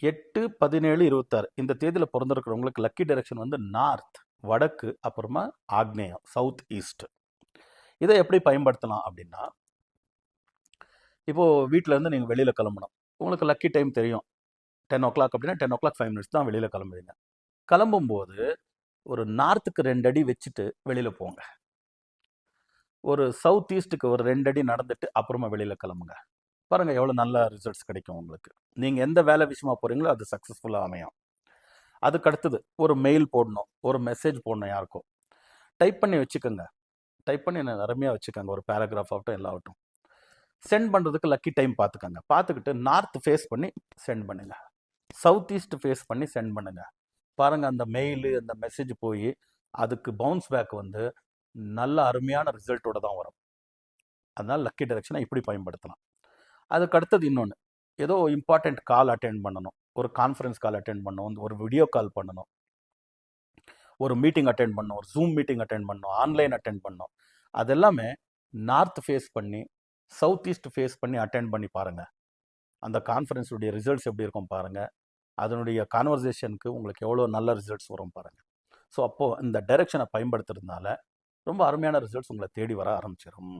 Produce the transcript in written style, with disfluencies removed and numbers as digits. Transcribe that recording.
8, 17, 26 இந்த தேதியில் பிறந்திருக்கிறவங்களுக்கு lucky direction வந்து நார்த், வடக்கு, அப்புறமா ஆக்னேயம், சவுத் ஈஸ்ட். இதை எப்படி பயன்படுத்தலாம் அப்படின்னா, இப்போது வீட்டிலேருந்து நீங்கள் வெளியில் கிளம்பணும். உங்களுக்கு லக்கி டைம் தெரியும், 10 o'clock அப்படின்னா 10 o'clock 5 minutes தான் வெளியில் கிளம்புவீங்க. கிளம்பும்போது ஒரு நார்த்துக்கு 2 அடி வச்சுட்டு வெளியில் போங்க. ஒரு சவுத் ஈஸ்ட்டுக்கு ஒரு 2 அடி நடந்துட்டு அப்புறமா வெளியில் கிளம்புங்க. பாருங்கள் எவ்வளோ நல்ல ரிசல்ட்ஸ் கிடைக்கும் உங்களுக்கு. நீங்கள் எந்த வேலை விஷயமா போகிறீங்களோ அது சக்ஸஸ்ஃபுல்லாக அமையும். அதுக்கு அடுத்தது ஒரு மெயில் போடணும், ஒரு மெசேஜ் போடணும் யாருக்கும். டைப் பண்ணி வச்சுக்கோங்க. டைப் பண்ணி அருமையாக வச்சுக்கோங்க, ஒரு பேராகிராஃப் ஆகட்டும் எல்லாகட்டும். சென்ட் பண்ணுறதுக்கு லக்கி டைம் பார்த்துக்கோங்க. பார்த்துக்கிட்டு நார்த் ஃபேஸ் பண்ணி சென்ட் பண்ணுங்க, சவுத் ஈஸ்ட் ஃபேஸ் பண்ணி சென்ட் பண்ணுங்க. பாருங்கள் அந்த மெயிலு அந்த மெசேஜ் போய் அதுக்கு பவுன்ஸ் பேக் வந்து நல்ல அருமையான ரிசல்ட்டோட தான் வரும். அதனால் லக்கி டைரக்ஷனை இப்படி பயன்படுத்தலாம். அதுக்கு அடுத்தது இன்னொன்று, ஏதோ இம்பார்ட்டண்ட் கால் அட்டென்ட் பண்ணணும், ஒரு கான்ஃபரன்ஸ் கால் அட்டென்ட் பண்ணணும், ஒரு வீடியோ கால் பண்ணணும், ஒரு மீட்டிங் அட்டென்ட் பண்ணணும், ஒரு ஜூம் மீட்டிங் அட்டென்ட் பண்ணணும், ஆன்லைன் அட்டென்ட் பண்ணணும். அதெல்லாமே நார்த் ஃபேஸ் பண்ணி சவுத் ஈஸ்ட் ஃபேஸ் பண்ணி அட்டென்ட் பண்ணி பாருங்கள். அந்த கான்ஃபரன்ஸுடைய ரிசல்ட்ஸ் எப்படி இருக்கும் பாருங்கள். அதனுடைய கான்வர்சேஷனுக்கு உங்களுக்கு எவ்வளோ நல்ல ரிசல்ட்ஸ் வரும் பாருங்கள். ஸோ அப்போது இந்த டைரக்ஷனை பயன்படுத்துறதுனால ரொம்ப அருமையான ரிசல்ட்ஸ் உங்களை தேடி வர ஆரம்பிச்சிடும்.